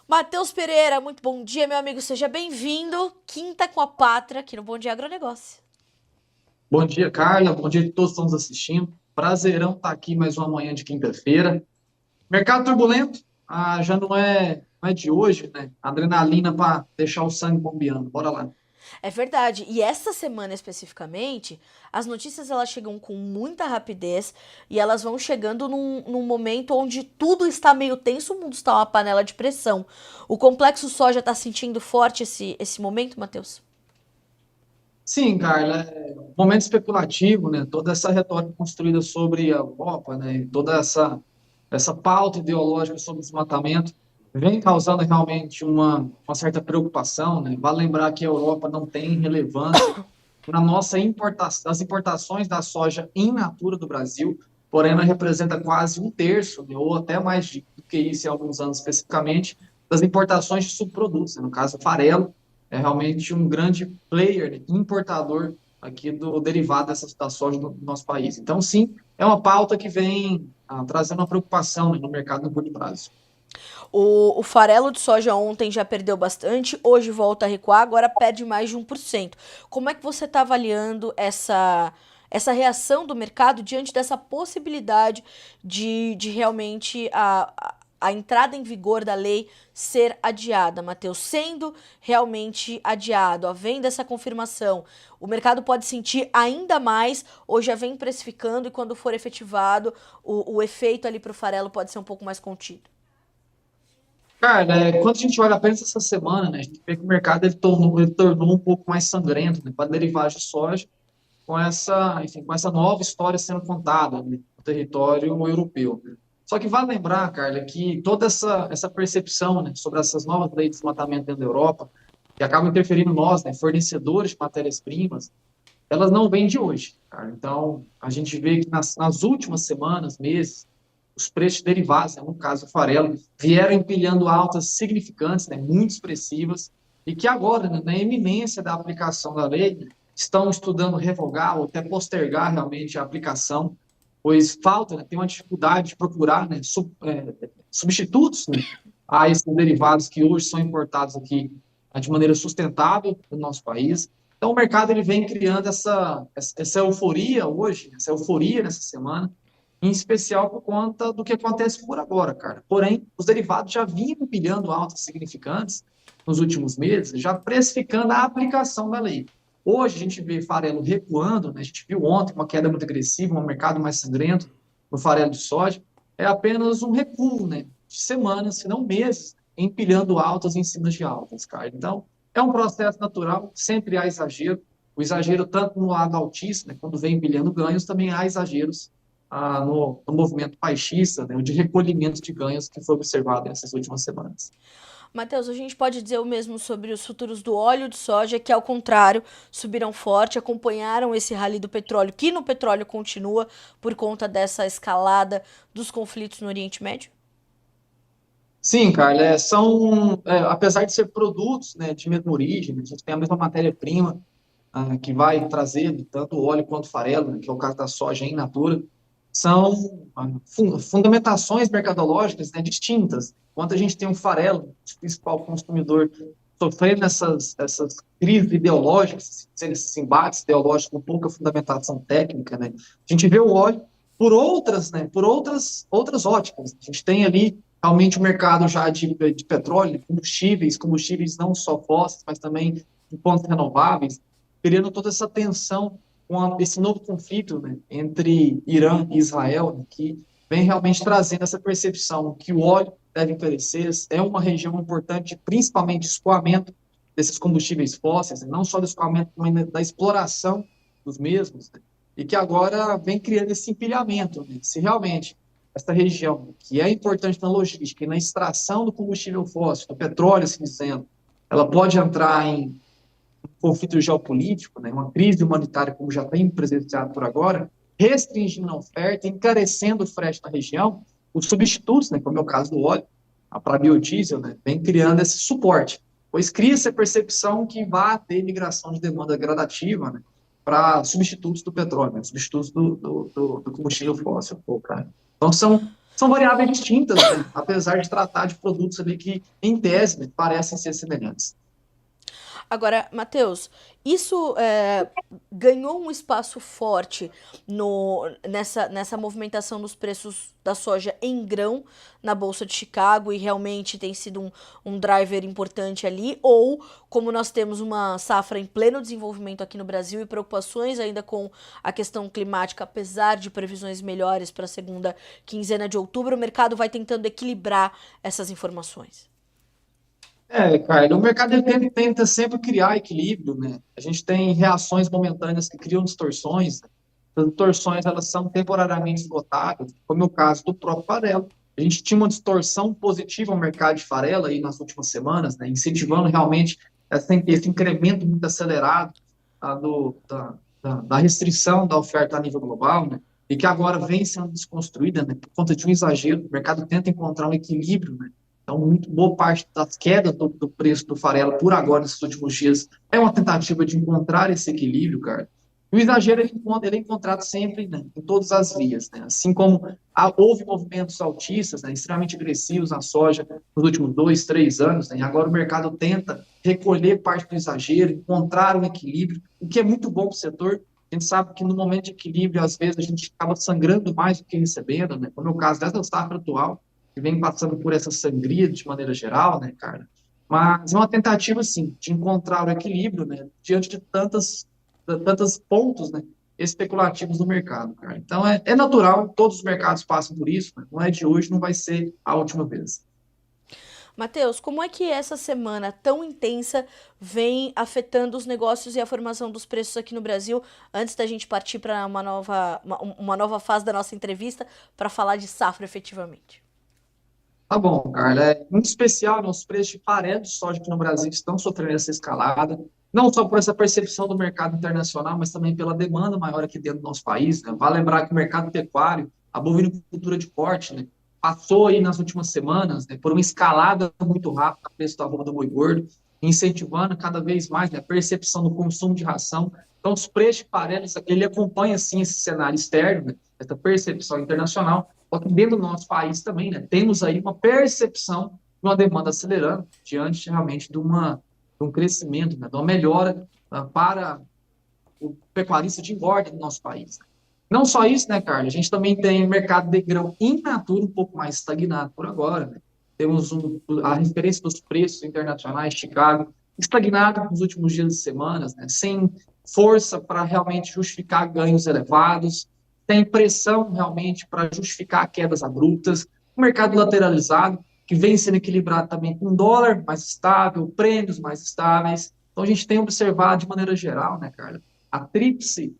Matheus Pereira, muito bom dia, meu amigo. Seja bem-vindo. Quinta com a Pátria, aqui no Bom Dia Agronegócio. Bom dia, Carla. Bom dia a todos que estão nos assistindo. Prazerão estar aqui mais uma manhã de quinta-feira. Mercado turbulento, já não é de hoje, né? Adrenalina para deixar o sangue bombeando. Bora lá. É verdade. E essa semana especificamente, as notícias elas chegam com muita rapidez e elas vão chegando num momento onde tudo está meio tenso, o mundo está uma panela de pressão. O complexo soja está sentindo forte esse momento, Matheus? Sim, Carla, é um momento especulativo, né? Toda essa retórica construída sobre a Europa, né? E toda essa pauta ideológica sobre desmatamento vem causando realmente uma certa preocupação, né? Vale lembrar que a Europa não tem relevância na nossa importação, das importações da soja in natura do Brasil, porém ela representa quase um terço, né? Ou até mais do que isso em alguns anos especificamente, das importações de subprodutos, né? No caso, o farelo é realmente um grande player, né, importador aqui do derivado da soja do nosso país. Então, sim, é uma pauta que vem trazendo uma preocupação, né, no mercado no curto prazo. O farelo de soja ontem já perdeu bastante, hoje volta a recuar, agora perde mais de 1%. Como é que você está avaliando essa reação do mercado diante dessa possibilidade de realmente a entrada em vigor da lei ser adiada, Matheus? Sendo realmente adiado, havendo essa confirmação, o mercado pode sentir ainda mais ou já vem precificando e quando for efetivado, o efeito ali para o farelo pode ser um pouco mais contido? Cara, quando a gente olha apenas essa semana, né, a gente vê que o mercado ele tornou um pouco mais sangrento, né, para derivagem de soja, enfim, com essa nova história sendo contada, né, no território europeu. Só que vale lembrar, Carla, que toda essa percepção, né, sobre essas novas leis de desmatamento dentro da Europa, que acabam interferindo nós, né, fornecedores de matérias-primas, elas não vêm de hoje, cara. Então, a gente vê que nas últimas semanas, meses, os preços derivados, né, no caso o farelo, vieram empilhando altas significantes, né, muito expressivas, e que agora, né, na iminência da aplicação da lei, estão estudando revogar ou até postergar realmente a aplicação, pois falta, né, tem uma dificuldade de procurar, né, substitutos, né, a esses derivados que hoje são importados aqui de maneira sustentável no nosso país. Então, o mercado ele vem criando essa euforia hoje, essa euforia nessa semana, em especial por conta do que acontece por agora, cara. Porém, os derivados já vinham empilhando altas significantes nos últimos meses, já precificando a aplicação da lei. Hoje a gente vê farelo recuando, né? A gente viu ontem uma queda muito agressiva, um mercado mais sangrento no farelo de soja. É apenas um recuo, né, de semanas, se não meses, empilhando altas em cima de altas, cara. Então, é um processo natural, sempre há exagero. O exagero, tanto no lado altista, né, quando vem empilhando ganhos, também há exageros no movimento baixista, né, de recolhimento de ganhos que foi observado nessas últimas semanas. Matheus, a gente pode dizer o mesmo sobre os futuros do óleo de soja, que ao contrário, subiram forte, acompanharam esse rally do petróleo, que no petróleo continua por conta dessa escalada dos conflitos no Oriente Médio? Sim, Carla, apesar de ser produtos, né, de mesma origem, a gente tem a mesma matéria-prima que vai trazer tanto o óleo quanto o farelo, né, que é o caso da soja em natura, são fundamentações mercadológicas, né, distintas. Enquanto a gente tem um farelo, o principal consumidor, sofrendo essas crises ideológicas, esses embates ideológicos com pouca fundamentação técnica, né, a gente vê o óleo por outras, né, por outras óticas. A gente tem ali realmente o mercado já de petróleo, combustíveis não só fósseis, mas também de fontes renováveis, criando toda essa tensão com esse novo conflito, né, entre Irã e Israel, né, que vem realmente trazendo essa percepção que o óleo deve encarecer, é uma região importante, principalmente de escoamento desses combustíveis fósseis, né, não só do escoamento, mas da exploração dos mesmos, né, e que agora vem criando esse empilhamento. Né, se realmente esta região, que é importante na logística e na extração do combustível fóssil, do petróleo, assim dizendo, ela pode entrar em conflito geopolítico, né, uma crise humanitária como já tem presenciado por agora, restringindo a oferta, encarecendo o frete na região, os substitutos, né, como é o caso do óleo, para biodiesel, né, vem criando esse suporte, pois cria essa percepção que vai ter migração de demanda gradativa, né, para substitutos do petróleo, né, substitutos do combustível fóssil. Pô, cara. Então, São variáveis distintas, né? Apesar de tratar de produtos ali que, em tese, né, parecem ser semelhantes. Agora, Matheus, isso ganhou um espaço forte nessa movimentação dos preços da soja em grão na Bolsa de Chicago e realmente tem sido um driver importante ali? Ou, como nós temos uma safra em pleno desenvolvimento aqui no Brasil e preocupações ainda com a questão climática, apesar de previsões melhores para a segunda quinzena de outubro, o mercado vai tentando equilibrar essas informações? Cara, o mercado ele tenta sempre criar equilíbrio, né? A gente tem reações momentâneas que criam distorções, né? As distorções, elas são temporariamente esgotadas, como é o caso do próprio farelo. A gente tinha uma distorção positiva no mercado de farelo aí nas últimas semanas, né? Incentivando realmente esse incremento muito acelerado da restrição da oferta a nível global, né? E que agora vem sendo desconstruída, né? Por conta de um exagero. O mercado tenta encontrar um equilíbrio, né? Então, muito boa parte das quedas do preço do farelo por agora, nesses últimos dias, é uma tentativa de encontrar esse equilíbrio, cara. E o exagero ele é encontrado sempre, né, em todas as vias, né? Assim como houve movimentos altistas, né, extremamente agressivos na soja nos últimos 2, 3 anos, né, e agora o mercado tenta recolher parte do exagero, encontrar um equilíbrio, o que é muito bom para o setor. A gente sabe que no momento de equilíbrio, às vezes, a gente acaba sangrando mais do que recebendo, né? Como é o caso dessa safra atual, que vem passando por essa sangria de maneira geral, né, cara? Mas é uma tentativa, assim, de encontrar o equilíbrio, né, diante de tantos pontos, né, especulativos do mercado, cara. Então é natural, todos os mercados passam por isso, né? Não é de hoje, não vai ser a última vez. Matheus, como é que essa semana tão intensa vem afetando os negócios e a formação dos preços aqui no Brasil? Antes da gente partir para uma nova fase da nossa entrevista para falar de safra efetivamente. Tá bom, Carla. Em especial, né, os preços de farelo de soja aqui no Brasil estão sofrendo essa escalada, não só por essa percepção do mercado internacional, mas também pela demanda maior aqui dentro do nosso país, né? Vale lembrar que o mercado pecuário, a bovinocultura de corte, né, passou aí nas últimas semanas, né, por uma escalada muito rápida no preço da arroba do boi gordo, incentivando cada vez mais, né, a percepção do consumo de ração. Então, os preços de farelo, ele acompanha, sim, esse cenário externo, né, essa percepção internacional, só que dentro do nosso país também, né, temos aí uma percepção de uma demanda acelerando diante realmente de um crescimento, né, de uma melhora para o pecuarista de engorda do nosso país. Não só isso, né, Carlos? A gente também tem o mercado de grão in natura um pouco mais estagnado por agora, né? Temos a referência dos preços internacionais, Chicago, estagnado nos últimos dias e semanas, né? Sem força para realmente justificar ganhos elevados, sem pressão realmente para justificar quedas abruptas, o mercado lateralizado, que vem sendo equilibrado também com dólar mais estável, prêmios mais estáveis. Então a gente tem observado de maneira geral, né, Carla, a tríplice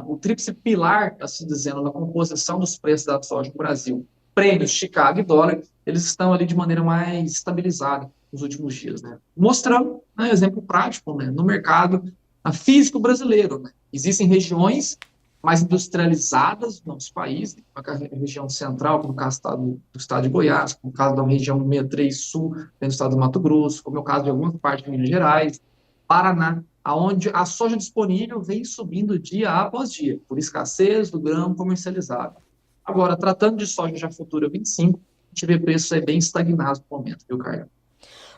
o tríplice pilar, assim dizendo, na composição dos preços da soja no Brasil, prêmios, Chicago e dólar, eles estão ali de maneira mais estabilizada nos últimos dias, né? Mostrando, né, exemplo prático, né, no mercado físico brasileiro, né? Existem regiões mais industrializadas no nosso país, como a região central, como o caso do estado de Goiás, como o caso da região 63 Sul, dentro do estado do Mato Grosso, como é o caso de algumas partes de Minas Gerais, Paraná, aonde a soja disponível vem subindo dia após dia, por escassez do grão comercializado. Agora, tratando de soja já futura 25, a gente vê preços aí bem estagnados no momento, viu, Carlos?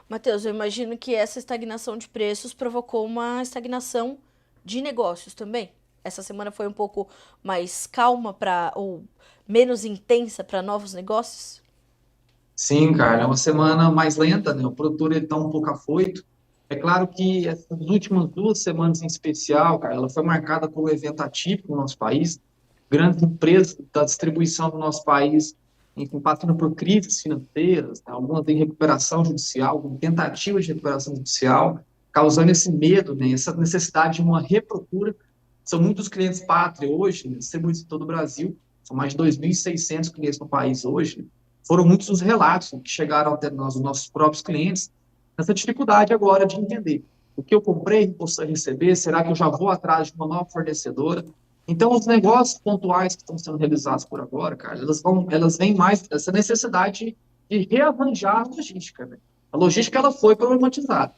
Matheus, eu imagino que essa estagnação de preços provocou uma estagnação de negócios também. Essa semana foi um pouco mais calma para ou menos intensa para novos negócios? Sim, cara, é uma semana mais lenta, né? O produtor está um pouco afoito. É claro que essas últimas 2 semanas em especial, cara, ela foi marcada por um evento atípico no nosso país. Grandes empresas da distribuição do nosso país, enfim, passando por crises financeiras, né? Algumas em recuperação judicial, algumas tentativas de recuperação judicial, causando esse medo, né? Essa necessidade de uma reprocura. São muitos clientes pátria hoje, né? Distribuídos em todo o Brasil. São mais de 2.600 clientes no país hoje, né? Foram muitos os relatos que chegaram até nós, os nossos próprios clientes, nessa dificuldade agora de entender o que eu comprei, posso receber, será que eu já vou atrás de uma nova fornecedora? Então, os negócios pontuais que estão sendo realizados por agora, cara, elas vêm mais essa necessidade de rearranjar a logística, né? A logística, ela foi problematizada.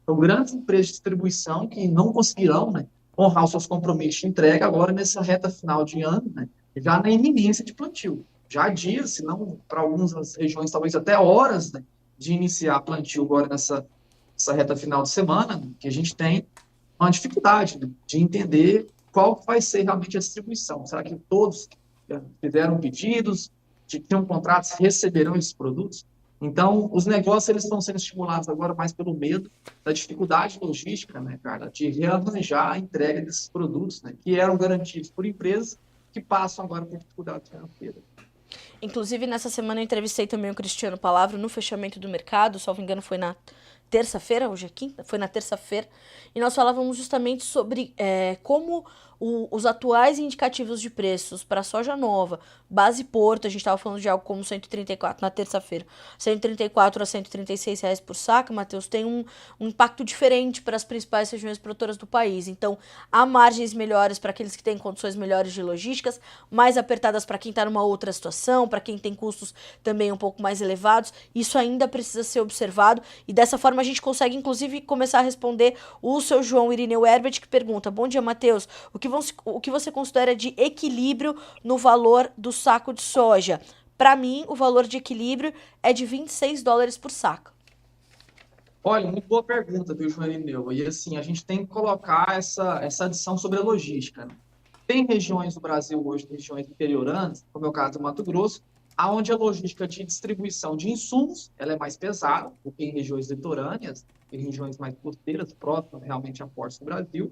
Então, grandes empresas de distribuição que não conseguirão, né, honrar os seus compromissos de entrega agora nessa reta final de ano, né, já na iminência de plantio. já dias, se não para algumas regiões, talvez até horas, né, de iniciar plantio agora nessa reta final de semana, né, que a gente tem uma dificuldade, né, de entender qual vai ser realmente a distribuição. Será que todos que fizeram pedidos, que tinham contratos, receberão esses produtos? Então, os negócios eles estão sendo estimulados agora mais pelo medo da dificuldade logística, né, cara, de rearranjar a entrega desses produtos, né, que eram garantidos por empresas que passam agora por dificuldade financeira. Inclusive, nessa semana eu entrevistei também o Cristiano Palavra no fechamento do mercado, salvo engano foi na terça-feira, hoje é quinta? Foi na terça-feira, e nós falávamos justamente sobre como os atuais indicativos de preços para soja nova, base Porto, a gente estava falando de algo como 134 na terça-feira, 134 a 136 reais por saca, Matheus, tem um impacto diferente para as principais regiões produtoras do país. Então, há margens melhores para aqueles que têm condições melhores de logísticas, mais apertadas para quem está numa outra situação, para quem tem custos também um pouco mais elevados. Isso ainda precisa ser observado e dessa forma a gente consegue, inclusive, começar a responder o seu João Irineu Herbert, que pergunta: bom dia, Matheus, o que você considera de equilíbrio no valor do saco de soja? Para mim, o valor de equilíbrio é de 26 dólares por saco. Olha, muito boa pergunta, viu, João Irineu? E assim, a gente tem que colocar essa adição sobre a logística, né? Tem regiões do Brasil hoje, regiões interioranas, como é o caso do Mato Grosso, aonde a logística de distribuição de insumos ela é mais pesada, porque em regiões litorâneas, em regiões mais costeiras, próximas realmente a portos do Brasil,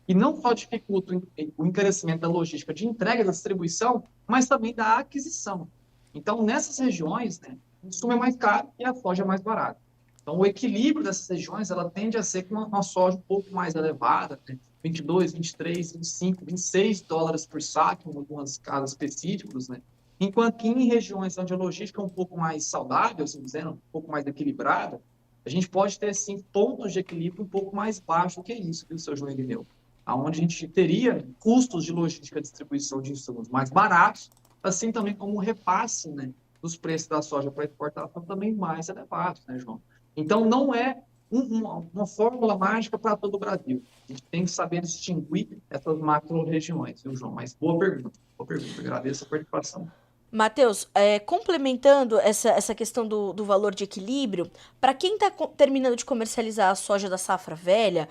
e não só dificulta o encarecimento da logística de entrega da distribuição, mas também da aquisição. Então, nessas regiões, né, o insumo é mais caro e a soja é mais barata. Então, o equilíbrio dessas regiões, ela tende a ser com uma soja um pouco mais elevada, né? 22, 23, 25, 26 dólares por saco, em alguns casos específicos, né? Enquanto que em regiões onde a logística é um pouco mais saudável, assim dizendo, um pouco mais equilibrada, a gente pode ter, sim, pontos de equilíbrio um pouco mais baixos que isso, viu, seu João Irineu? Onde a gente teria custos de logística e distribuição de insumos mais baratos, assim também como o repasse, né, dos preços da soja para exportação também mais elevados, né, João? Então, não é uma fórmula mágica para todo o Brasil. A gente tem que saber distinguir essas macro-regiões, viu, João? Mas boa pergunta, boa pergunta. Agradeço a participação. Matheus, complementando essa questão do valor de equilíbrio, para quem está terminando de comercializar a soja da safra velha,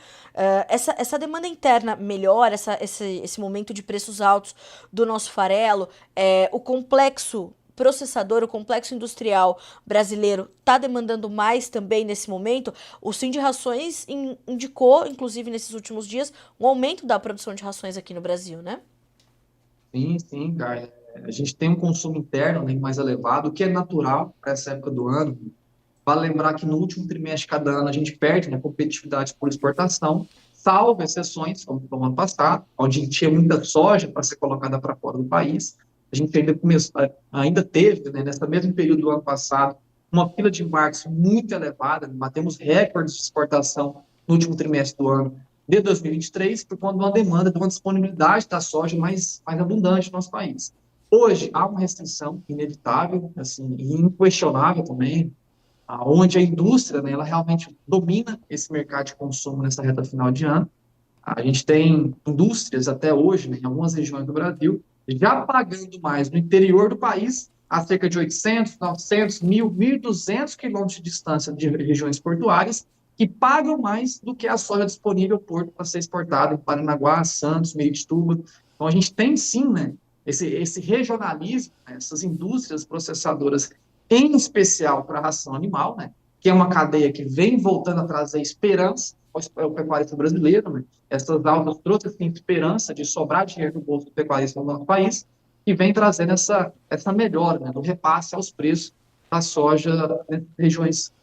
essa demanda interna melhor, esse momento de preços altos do nosso farelo, o complexo processador, o complexo industrial brasileiro está demandando mais também nesse momento. O Sim Rações indicou, inclusive nesses últimos dias, um aumento da produção de rações aqui no Brasil, né? Sim, sim, cara. A gente tem um consumo interno, né, mais elevado, o que é natural para essa época do ano. Vale lembrar que no último trimestre de cada ano a gente perde na competitividade por exportação, salvo exceções, como foi o ano passado, onde a gente tinha muita soja para ser colocada para fora do país. A gente ainda teve, né, nesse mesmo período do ano passado, uma fila de embarques muito elevada, batemos recordes de exportação no último trimestre do ano de 2023, por conta de uma demanda, de uma disponibilidade da soja mais abundante no nosso país. Hoje, há uma restrição inevitável, assim, e inquestionável também, onde a indústria, né, ela realmente domina esse mercado de consumo nessa reta final de ano. A gente tem indústrias até hoje, né, em algumas regiões do Brasil, já pagando mais no interior do país, a cerca de 800, 900, 1.000, 1.200 quilômetros de distância de regiões portuárias, que pagam mais do que a soja disponível porto para ser exportada em Paranaguá, Santos, Meirituba. Então, a gente tem, sim, né, esse regionalismo, né, essas indústrias processadoras, em especial para a ração animal, né, que é uma cadeia que vem voltando a trazer esperança ao pecuarista brasileiro, né? Essas altas trouxeram assim, esperança de sobrar dinheiro no bolso do pecuarista no nosso país e vem trazendo essa melhora, né, do repasse aos preços da soja nessas regiões,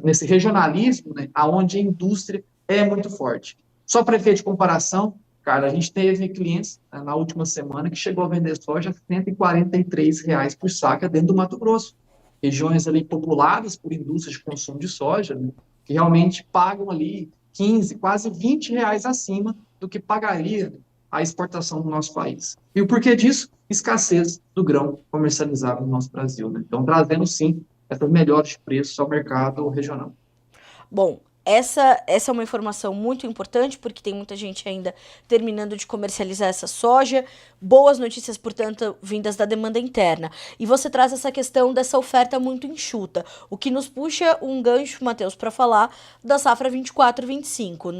nesse regionalismo, né, onde a indústria é muito forte. Só para efeito de comparação, cara, a gente teve clientes, né, na última semana que chegou a vender soja a R$ 143 por saca dentro do Mato Grosso. Regiões ali populadas por indústrias de consumo de soja, né, que realmente pagam ali 15, quase R$ 20 acima do que pagaria a exportação do nosso país. E o porquê disso? Escassez do grão comercializado no nosso Brasil, né? Então, trazendo, sim, essas melhores preços ao mercado regional. Bom, Essa é uma informação muito importante, porque tem muita gente ainda terminando de comercializar essa soja. Boas notícias, portanto, vindas da demanda interna. E você traz essa questão dessa oferta muito enxuta, o que nos puxa um gancho, Matheus, para falar da safra 24-25.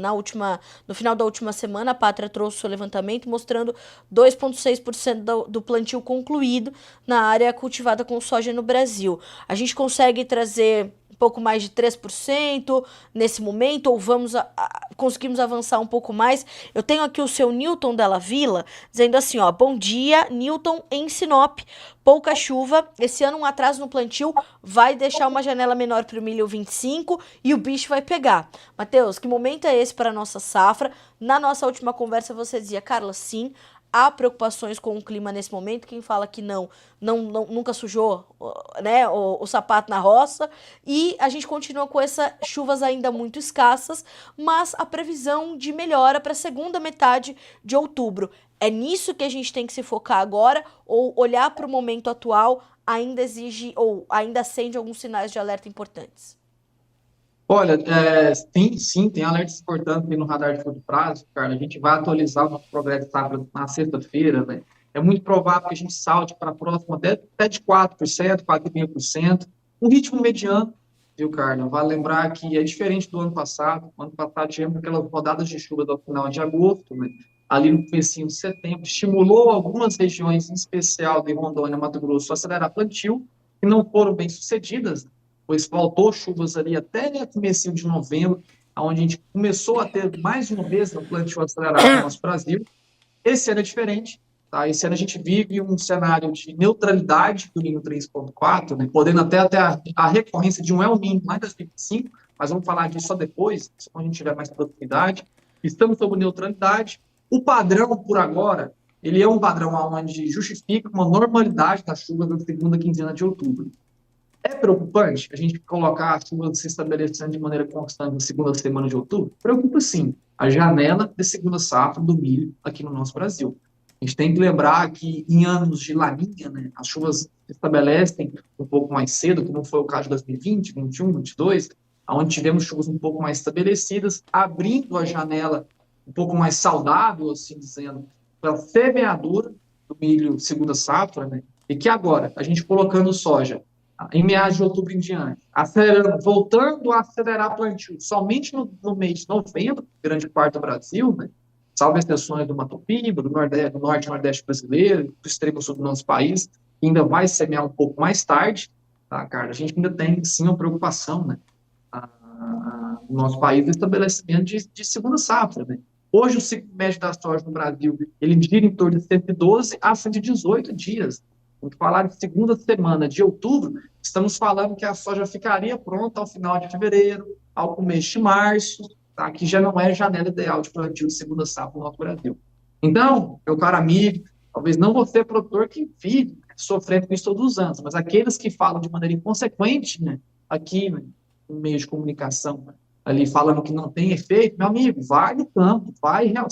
No final da última semana, a Pátria trouxe o seu levantamento mostrando 2,6% do plantio concluído na área cultivada com soja no Brasil. A gente consegue trazer pouco mais de 3% nesse momento, ou conseguimos avançar um pouco mais. Eu tenho aqui o seu Newton Della Villa, dizendo assim, ó, bom dia, Newton, em Sinop, pouca chuva, esse ano um atraso no plantio vai deixar uma janela menor para o milho 25 e o bicho vai pegar. Matheus, que momento é esse para a nossa safra? Na nossa última conversa você dizia, Carla, sim, há preocupações com o clima nesse momento. Quem fala que nunca sujou, né, o sapato na roça. E a gente continua com essas chuvas ainda muito escassas, mas a previsão de melhora para a segunda metade de outubro. É nisso que a gente tem que se focar agora, ou olhar para o momento atual ainda exige ou ainda acende alguns sinais de alerta importantes? Olha, sim, tem alertas importantes aí no radar de curto prazo, cara. A gente vai atualizar o nosso progresso de safra na sexta-feira, né? É muito provável que a gente salte para a próxima até de 4%, 4,5%, um ritmo mediano, viu, Carla? Vale lembrar que é diferente do ano passado. O ano passado tivemos aquelas rodadas de chuva do final de agosto, né? Ali no comecinho de setembro, estimulou algumas regiões, em especial de Rondônia, Mato Grosso, a acelerar plantio, que não foram bem sucedidas, pois faltou chuvas ali até comecinho de novembro, onde a gente começou a ter mais uma vez o plantio acelerado no nosso Brasil. Esse ano é diferente, tá? Esse ano a gente vive um cenário de neutralidade do Ninho 3.4, né? Podendo até a recorrência de um El Niño lá em 2025, mas vamos falar disso só depois, quando a gente tiver mais produtividade. Estamos sob neutralidade. O padrão, por agora, ele é um padrão onde justifica uma normalidade das chuvas na segunda quinzena de outubro. É preocupante a gente colocar a chuva se estabelecendo de maneira constante na segunda semana de outubro? Preocupa sim. A janela de segunda safra do milho aqui no nosso Brasil. A gente tem que lembrar que em anos de laninha, né, as chuvas se estabelecem um pouco mais cedo, como foi o caso de 2020, 21, 22, onde tivemos chuvas um pouco mais estabelecidas, abrindo a janela um pouco mais saudável, assim dizendo, para a semeadura do milho segunda safra, né? E que agora, a gente colocando soja em meados de outubro em diante, voltando a acelerar plantio somente no mês de novembro, grande parte do Brasil, né? Salvo exceções do Mato Piba, do norte e nordeste brasileiro, do extremo sul do nosso país, que ainda vai semear um pouco mais tarde, tá, cara? A gente ainda tem, sim, uma preocupação, né? No nosso país, o estabelecimento de segunda safra, né? Hoje, o ciclo médio da soja no Brasil, ele gira em torno de 112 a 118 dias. Quando falar de segunda semana de outubro, estamos falando que a soja ficaria pronta ao final de fevereiro, ao começo de março, tá? Que já não é a janela ideal de plantio de segunda safra no nosso Brasil. Então, meu caro amigo, talvez não você, produtor, que vive sofrendo com isso todos os anos, mas aqueles que falam de maneira inconsequente, né, aqui, né, no meio de comunicação, ali falando que não tem efeito, meu amigo, vai no campo,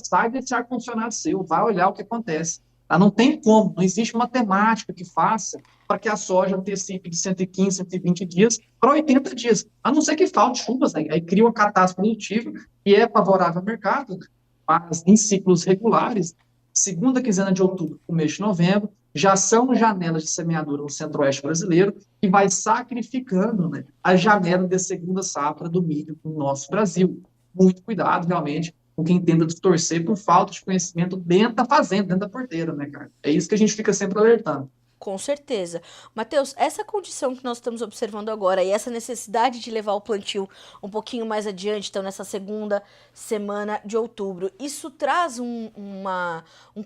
sai desse ar-condicionado seu, vai olhar o que acontece. Tá? Não tem como, não existe matemática que faça para que a soja antecipe de 115, 120 dias para 80 dias, a não ser que falte chuvas, né? Aí cria uma catástrofe produtiva que é favorável ao mercado, mas em ciclos regulares, segunda quinzena de outubro, começo de novembro, já são janelas de semeadura no centro-oeste brasileiro, que vai sacrificando, né, a janela de segunda safra do milho no nosso Brasil. Muito cuidado, realmente, com quem tenta distorcer por falta de conhecimento dentro da fazenda, dentro da porteira, né, cara? É isso que a gente fica sempre alertando. Com certeza. Matheus, essa condição que nós estamos observando agora e essa necessidade de levar o plantio um pouquinho mais adiante, então nessa segunda semana de outubro, isso traz um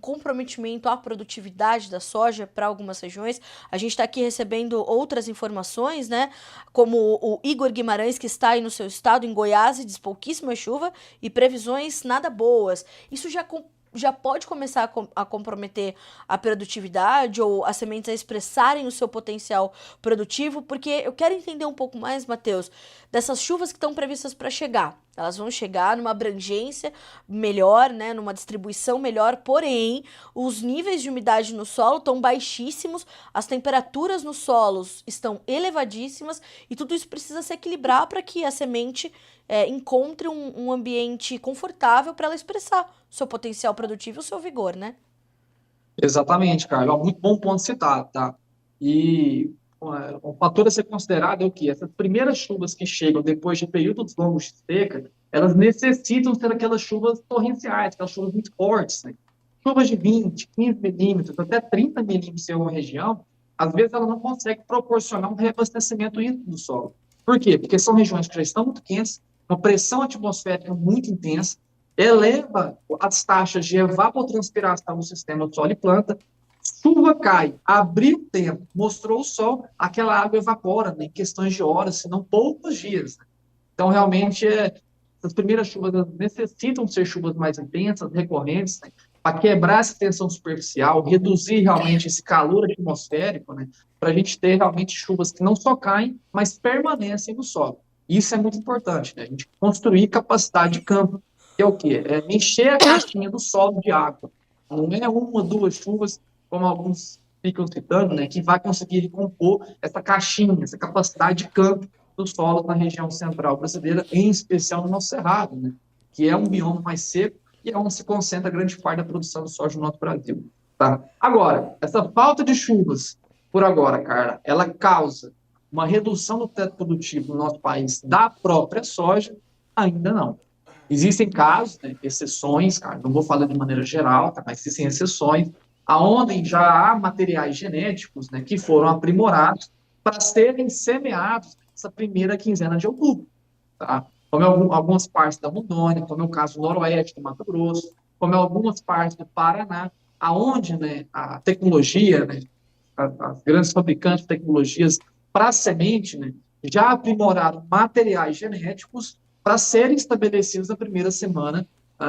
comprometimento à produtividade da soja para algumas regiões. A gente está aqui recebendo outras informações, né? Como o Igor Guimarães, que está aí no seu estado, em Goiás, e diz pouquíssima chuva e previsões nada boas. Isso já pode começar a comprometer a produtividade ou as sementes a expressarem o seu potencial produtivo, porque eu quero entender um pouco mais, Matheus, dessas chuvas que estão previstas para chegar. Elas vão chegar numa abrangência melhor, né, numa distribuição melhor, porém, os níveis de umidade no solo estão baixíssimos, as temperaturas nos solos estão elevadíssimas e tudo isso precisa se equilibrar para que a semente encontre um ambiente confortável para ela expressar o seu potencial produtivo e o seu vigor, né? Exatamente, Carlos. Ó, muito bom ponto citado, tá? E um fator a ser considerado é o quê? Essas primeiras chuvas que chegam depois de períodos longos de seca, elas necessitam ser aquelas chuvas torrenciais, aquelas chuvas muito fortes, né? Chuvas de 20, 15 milímetros, até 30 milímetros em uma região, às vezes ela não consegue proporcionar um reabastecimento hídrico do solo. Por quê? Porque são regiões que já estão muito quentes, uma pressão atmosférica muito intensa, eleva as taxas de evapotranspiração no sistema solo e planta, chuva cai, abriu o tempo, mostrou o sol, aquela água evapora, né, em questões de horas, se não poucos dias. Então, realmente, as primeiras chuvas necessitam ser chuvas mais intensas, recorrentes, né, para quebrar essa tensão superficial, reduzir realmente esse calor atmosférico, né, para a gente ter realmente chuvas que não só caem, mas permanecem no solo. Isso é muito importante, né, a gente construir capacidade de campo, que é o quê? É encher a caixinha do solo de água. Não é uma, duas chuvas, como alguns ficam citando, né, que vai conseguir recompor essa caixinha, essa capacidade de campo do solo na região central brasileira, em especial no nosso Cerrado, né, que é um bioma mais seco e é onde se concentra grande parte da produção de soja no nosso Brasil. Tá? Agora, essa falta de chuvas, por agora, Carla, ela causa uma redução do teto produtivo no nosso país da própria soja? Ainda não. Existem casos, né, exceções, cara, não vou falar de maneira geral, tá, mas existem exceções, aonde já há materiais genéticos, né, que foram aprimorados para serem semeados nessa primeira quinzena de outubro. Tá? Como algumas partes da Rondônia, como é o caso do Noroeste do Mato Grosso, como é algumas partes do Paraná, aonde, né, a tecnologia, né, as grandes fabricantes de tecnologias para a semente, né, já aprimoraram materiais genéticos para serem estabelecidos na primeira semana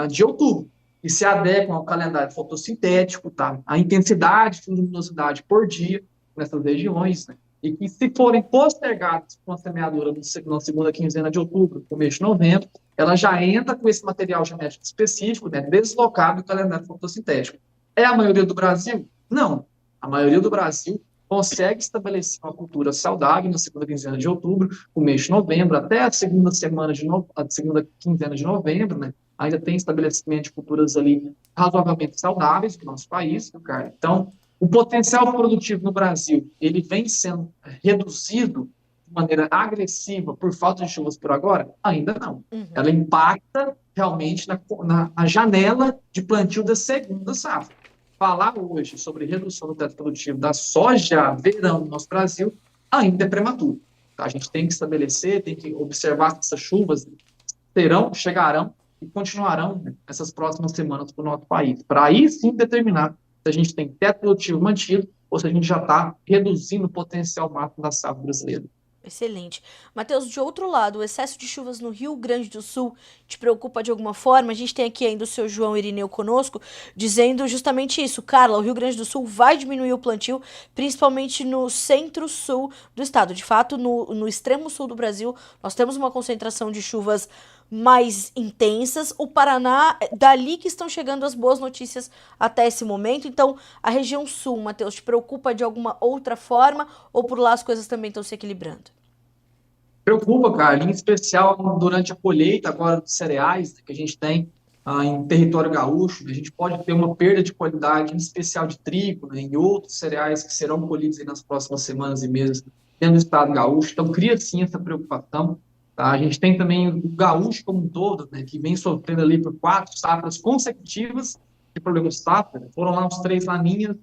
de outubro e se adequam ao calendário fotossintético, tá? A intensidade de luminosidade por dia nessas regiões, né? E que, se forem postergados com a semeadura na segunda quinzena de outubro, no mês de novembro, ela já entra com esse material genético específico, né, deslocado do calendário fotossintético. É a maioria do Brasil? Não. A maioria do Brasil consegue estabelecer uma cultura saudável na segunda quinzena de outubro, o mês de novembro, até a segunda semana a segunda quinzena de novembro, né? Ainda tem estabelecimento de culturas ali razoavelmente saudáveis no nosso país, cara. Então, o potencial produtivo no Brasil, ele vem sendo reduzido de maneira agressiva por falta de chuvas por agora? Ainda não. Uhum. Ela impacta realmente na janela de plantio da segunda safra. Falar hoje sobre redução do teto produtivo da soja verão no nosso Brasil ainda é prematuro. A gente tem que estabelecer, tem que observar se essas chuvas serão, chegarão e continuarão, né, essas próximas semanas para o nosso país. Para aí sim determinar se a gente tem teto produtivo mantido ou se a gente já está reduzindo o potencial máximo da safra brasileira. Excelente. Matheus, de outro lado, o excesso de chuvas no Rio Grande do Sul te preocupa de alguma forma? A gente tem aqui ainda o seu João Irineu conosco, dizendo justamente isso. Carla, o Rio Grande do Sul vai diminuir o plantio, principalmente no centro-sul do estado. De fato, no extremo sul do Brasil, nós temos uma concentração de chuvas mais intensas. O Paraná, dali que estão chegando as boas notícias até esse momento. Então, a região sul, Matheus, te preocupa de alguma outra forma ou por lá as coisas também estão se equilibrando? Preocupa, cara, em especial durante a colheita agora dos cereais, né, que a gente tem em território gaúcho, né, a gente pode ter uma perda de qualidade, em especial de trigo, né, e outros cereais que serão colhidos aí nas próximas semanas e meses dentro do estado gaúcho. Então, cria sim essa preocupação. Tá? A gente tem também o gaúcho como um todo, né, que vem sofrendo ali por 4 safras consecutivas de problemas de safra. Né? Foram lá uns 3 laninhas,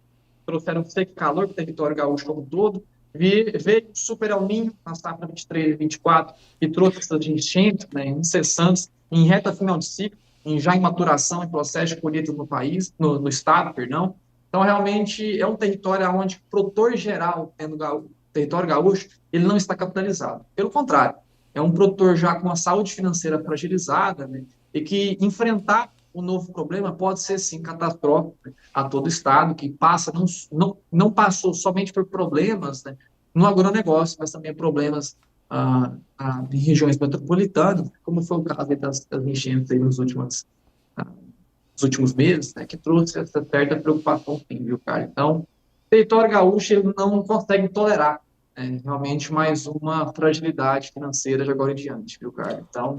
trouxeram seco e calor para o território gaúcho como um todo. Veio o Super El Niño na safra 23 e 24, que trouxe essas enchentes, né, incessantes, em reta final de ciclo, já em maturação, em processo de colheita no país, no estado, perdão. Então, realmente, é um território onde o produtor geral, território gaúcho, ele não está capitalizado. Pelo contrário, é um produtor já com a saúde financeira fragilizada, né, e que enfrentar o novo problema pode ser, sim, catastrófico, né, a todo o estado, que passa, não passou somente por problemas, né, no agronegócio, mas também problemas em regiões metropolitanas, como foi o caso aí das enchentes aí ah, nos últimos meses, né, que trouxe essa certa preocupação, sim, viu, cara? Então, o território gaúcho ele não consegue tolerar, né, realmente mais uma fragilidade financeira de agora em diante, viu, cara? Então,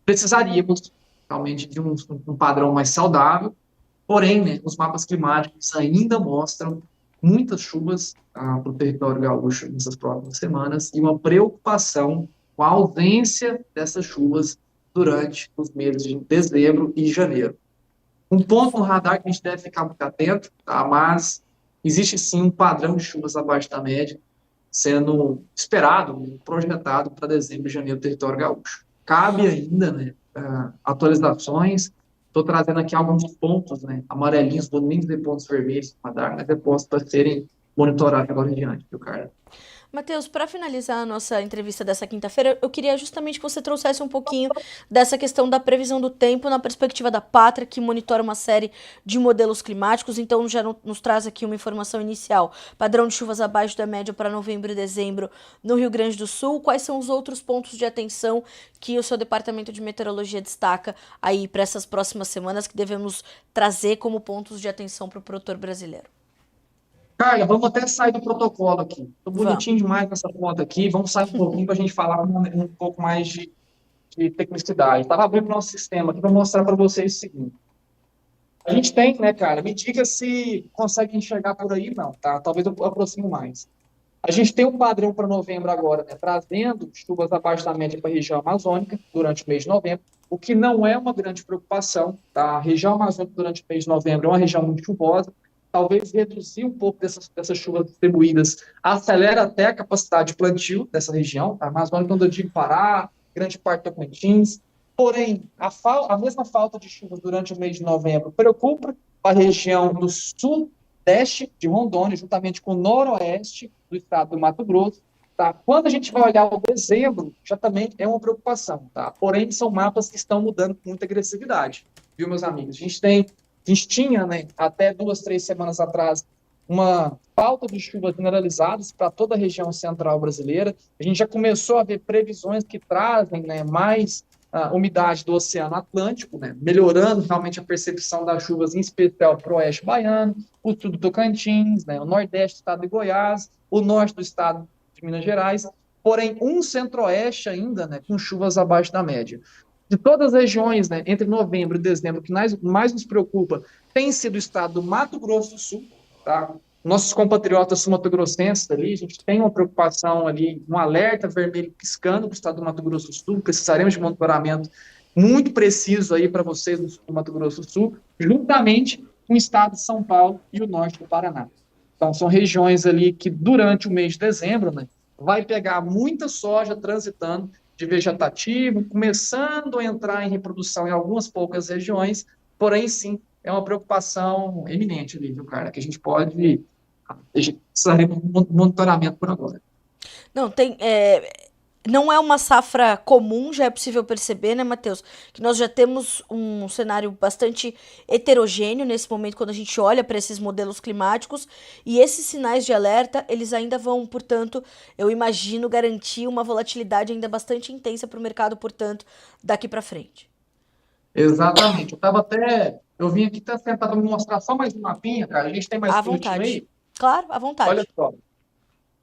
precisaríamos realmente de um padrão mais saudável. Porém, né, os mapas climáticos ainda mostram muitas chuvas para o território gaúcho nessas próximas semanas e uma preocupação com a ausência dessas chuvas durante os meses de dezembro e janeiro. Um ponto no radar que a gente deve ficar muito atento, tá? Mas existe sim um padrão de chuvas abaixo da média sendo esperado, né, projetado para dezembro e janeiro do território gaúcho. Cabe ainda, né, atualizações. Estou trazendo aqui alguns pontos, né, amarelinhos, vou nem dizer pontos vermelhos no radar, mas é pontos para serem monitorados agora em diante, viu, cara? Matheus, para finalizar a nossa entrevista dessa quinta-feira, eu queria justamente que você trouxesse um pouquinho dessa questão da previsão do tempo na perspectiva da Pátria, que monitora uma série de modelos climáticos. Então, já nos traz aqui uma informação inicial. Padrão de chuvas abaixo da média para novembro e dezembro no Rio Grande do Sul. Quais são os outros pontos de atenção que o seu departamento de meteorologia destaca aí para essas próximas semanas que devemos trazer como pontos de atenção para o produtor brasileiro? Carla, vamos até sair do protocolo aqui. Estou Vamos. bonitinho demais nessa foto aqui. Vamos sair um pouquinho para a gente falar um pouco mais de tecnicidade. Estava abrindo o nosso sistema aqui para mostrar para vocês o seguinte. A gente tem, né, cara? Me diga se consegue enxergar por aí, não, tá? Talvez eu aproximo mais. A gente tem um padrão para novembro agora, né? Trazendo chuvas abaixo da média para a região amazônica durante o mês de novembro, o que não é uma grande preocupação, tá? A região amazônica durante o mês de novembro é uma região muito chuvosa. Talvez reduzir um pouco dessas chuvas distribuídas acelera até a capacidade de plantio dessa região, tá? A Amazônia, quando eu digo Pará, grande parte do Tocantins. Porém, a mesma falta de chuva durante o mês de novembro preocupa a região do sudeste de Rondônia, juntamente com o noroeste do estado do Mato Grosso. Tá? Quando a gente vai olhar o dezembro, já também é uma preocupação. Tá? Porém, são mapas que estão mudando com muita agressividade, viu, meus amigos? A gente tinha, né, até 2, 3 semanas atrás, uma falta de chuvas generalizadas para toda a região central brasileira. A gente já começou a ver previsões que trazem, né, mais umidade do Oceano Atlântico, né, melhorando realmente a percepção das chuvas, em especial para o oeste baiano, o sul do Tocantins, né, o nordeste do estado de Goiás, o norte do estado de Minas Gerais, porém um centro-oeste ainda, né, com chuvas abaixo da média. De todas as regiões, né, entre novembro e dezembro, o que mais nos preocupa tem sido o estado do Mato Grosso do Sul, tá? Nossos compatriotas sul-mato-grossenses ali, a gente tem uma preocupação ali, um alerta vermelho piscando para o estado do Mato Grosso do Sul, precisaremos de monitoramento muito preciso aí para vocês no sul do Mato Grosso do Sul, juntamente com o estado de São Paulo e o norte do Paraná. Então, são regiões ali que durante o mês de dezembro, né, vai pegar muita soja transitando de vegetativo, começando a entrar em reprodução em algumas poucas regiões, porém, sim, é uma preocupação eminente ali, viu, cara, que a gente pode precisaremos de monitoramento por agora. Não, não é uma safra comum, já é possível perceber, né, Matheus? Que nós já temos um cenário bastante heterogêneo nesse momento, quando a gente olha para esses modelos climáticos, e esses sinais de alerta, eles ainda vão, portanto, eu imagino, garantir uma volatilidade ainda bastante intensa para o mercado, portanto, daqui para frente. Exatamente. Eu vim aqui tá tentando me mostrar só mais um mapinha, cara. A gente tem mais À minutinho vontade. aí? Claro, à Olha vontade. só.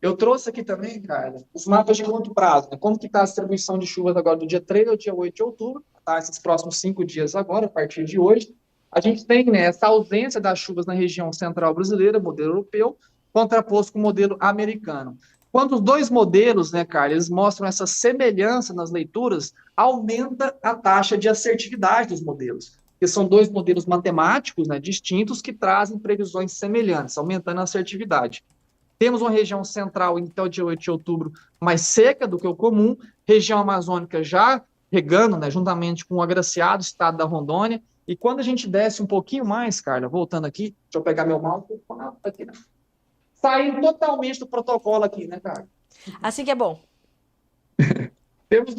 Eu trouxe aqui também, cara, os mapas de curto prazo, né? Como que está a distribuição de chuvas agora do dia 3 ao dia 8 de outubro, tá? Esses próximos 5 dias agora, a partir de hoje. A gente tem, né, essa ausência das chuvas na região central brasileira, modelo europeu, contraposto com o modelo americano. Quando os dois modelos, né, cara, eles mostram essa semelhança nas leituras, aumenta a taxa de assertividade dos modelos, que são dois modelos matemáticos, né, distintos que trazem previsões semelhantes, aumentando a assertividade. Temos uma região central, então, dia 8 de outubro, mais seca do que o comum, região amazônica já regando, né, juntamente com o agraciado estado da Rondônia. E quando a gente desce um pouquinho mais, Carla, voltando aqui, deixa eu pegar meu mouse, aqui, né? Saindo totalmente do protocolo aqui, né, cara? Assim que é bom. Temos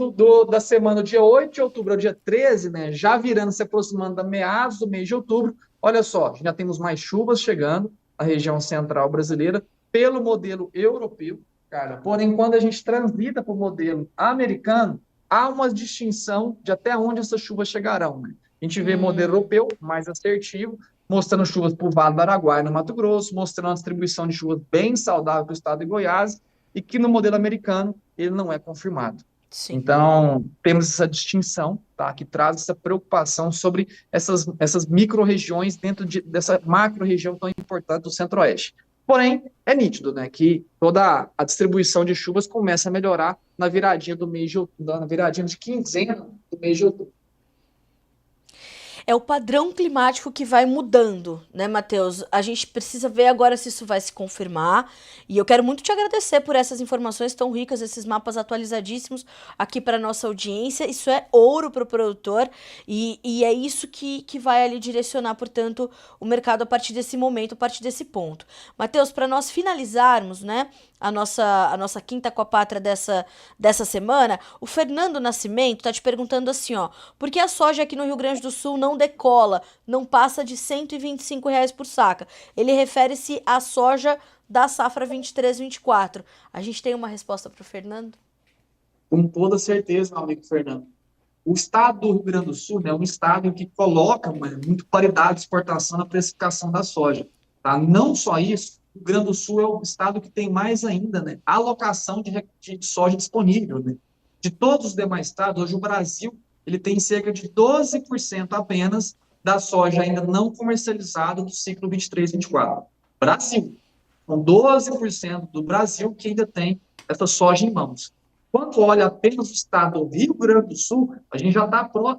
da semana, dia 8 de outubro ao dia 13, né, já virando, se aproximando da meados do mês de outubro. Olha só, já temos mais chuvas chegando na região central brasileira, pelo modelo europeu. cara. Porém, quando a gente transita para o modelo americano, há uma distinção de até onde essas chuvas chegarão, né? A gente vê modelo Hum, europeu mais assertivo, mostrando chuvas para o Vale do Araguaia, no Mato Grosso, mostrando uma distribuição de chuvas bem saudável para o estado de Goiás, e que no modelo americano ele não é confirmado. sim. Então, temos essa distinção, tá, que traz essa preocupação sobre essas micro-regiões dentro dessa macro-região tão importante do Centro-Oeste. Porém, é nítido, né, que toda a distribuição de chuvas começa a melhorar na viradinha do mês de outubro, na viradinha de quinzena do mês de outubro. É o padrão climático que vai mudando, né, Matheus? A gente precisa ver agora se isso vai se confirmar. E eu quero muito te agradecer por essas informações tão ricas, esses mapas atualizadíssimos aqui para nossa audiência. Isso é ouro para o produtor e é isso que vai ali direcionar, portanto, o mercado a partir desse momento, a partir desse ponto. Matheus, para nós finalizarmos, né, a nossa quinta com a pátria dessa semana, o Fernando Nascimento tá te perguntando assim, ó, por que a soja aqui no Rio Grande do Sul não decola, não passa de R$ 125 por saca? Ele refere-se à soja da safra 23/24. A gente tem uma resposta para o Fernando? Com toda certeza, meu amigo Fernando. O estado do Rio Grande do Sul, né, é um estado que coloca muito paridade de exportação na precificação da soja. Tá? Não só isso, o Rio Grande do Sul é o estado que tem mais ainda, né, alocação de soja disponível. Né? De todos os demais estados, hoje o Brasil ele tem cerca de 12% apenas da soja ainda não comercializada do ciclo 23/24. Brasil, com 12% do Brasil que ainda tem essa soja em mãos. Quando olha apenas o estado do Rio Grande do Sul, a gente já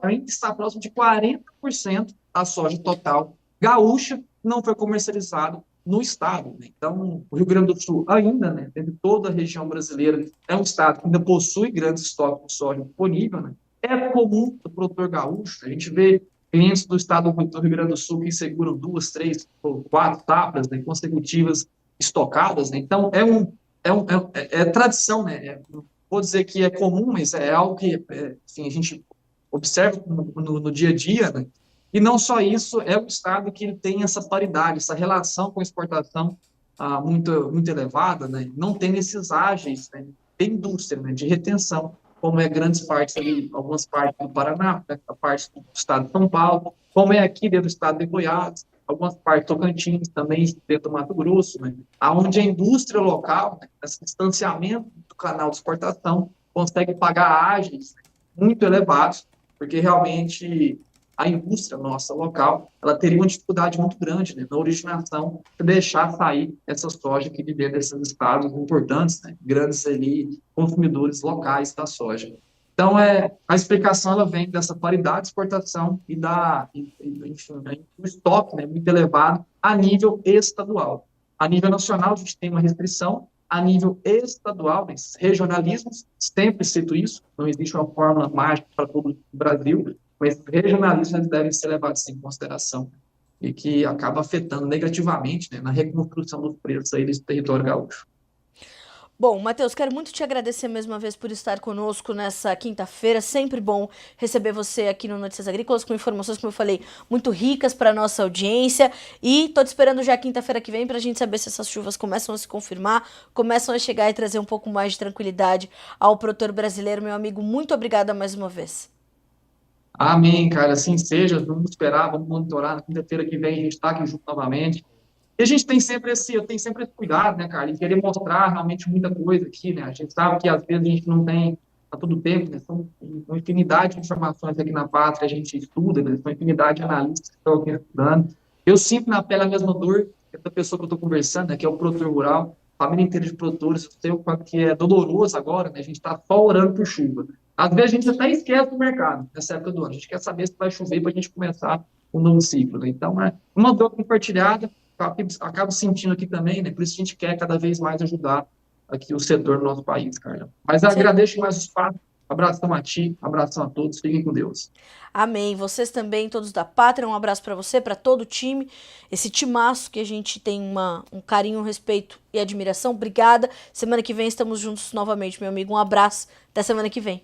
ainda está próximo de 40% da soja total gaúcha não foi comercializado no estado. Né? Então, o Rio Grande do Sul ainda, né, dentro de toda a região brasileira, é um estado que ainda possui grandes estoques de soja disponível. Né? É comum do produtor gaúcho, a gente vê clientes do estado do Rio Grande do Sul que seguram 2, 3 ou 4 safras, né, consecutivas estocadas. Né? Então, é tradição, né? Vou dizer que é comum, mas é algo que assim, a gente observa no dia a dia, né? E não só isso, é o estado que ele tem essa paridade, essa relação com a exportação muito elevada, né? Não tem esses ágeis, né? De indústria, né? De retenção, como é grandes partes ali, algumas partes do Paraná, né? A parte do estado de São Paulo, como é aqui dentro do estado de Goiás, algumas partes do Tocantins, também dentro do Mato Grosso, né? Onde a indústria local, né? Esse distanciamento do canal de exportação, consegue pagar ágeis muito elevados, porque realmente a indústria nossa local, ela teria uma dificuldade muito grande, né, na originação, de deixar sair essa soja aqui de dentro desses estados importantes, né, grandes ali consumidores locais da soja. Então, a explicação ela vem dessa paridade de exportação enfim, o estoque, né, muito elevado a nível estadual. A nível nacional, a gente tem uma restrição, a nível estadual, né, regionalismos, sempre cito isso, não existe uma fórmula mágica para todo o Brasil, mas regionalismos devem ser levados em consideração e que acaba afetando negativamente, né, na reconstrução dos preços aí desse território gaúcho. Bom, Matheus, quero muito te agradecer mais uma vez por estar conosco nessa quinta-feira. Sempre bom receber você aqui no Notícias Agrícolas com informações, como eu falei, muito ricas para a nossa audiência. E tô te esperando já quinta-feira que vem para a gente saber se essas chuvas começam a se confirmar, começam a chegar e trazer um pouco mais de tranquilidade ao produtor brasileiro. Meu amigo, muito obrigada mais uma vez. Amém, cara, assim seja, vamos esperar, vamos monitorar, na quinta-feira que vem a gente está aqui junto novamente. E a gente tem sempre eu tenho sempre esse cuidado, né, cara, em querer mostrar realmente muita coisa aqui, né, a gente sabe que às vezes a gente não tem a todo tempo, né, são uma infinidade de informações aqui na Pátria, a gente estuda, né, são uma infinidade de analistas que estão aqui estudando. Eu sinto na pele a mesma dor que essa pessoa que eu estou conversando, né, que é o produtor rural, família inteira de produtores, eu sei o quanto que é doloroso agora, né, a gente está só orando por chuva. Às vezes a gente até esquece do mercado nessa época do ano, a gente quer saber se vai chover para a gente começar um novo ciclo, né? Então, é uma dor compartilhada, acabo sentindo aqui também, né? Por isso a gente quer cada vez mais ajudar aqui o setor do nosso país, Carla. Mas agradeço mais o espaço, abração a ti, abração a todos, fiquem com Deus. Amém. Vocês também, todos da Pátria, um abraço para você, para todo o time, esse timaço que a gente tem um carinho, um respeito e admiração. Obrigada. Semana que vem estamos juntos novamente, meu amigo. Um abraço. Até semana que vem.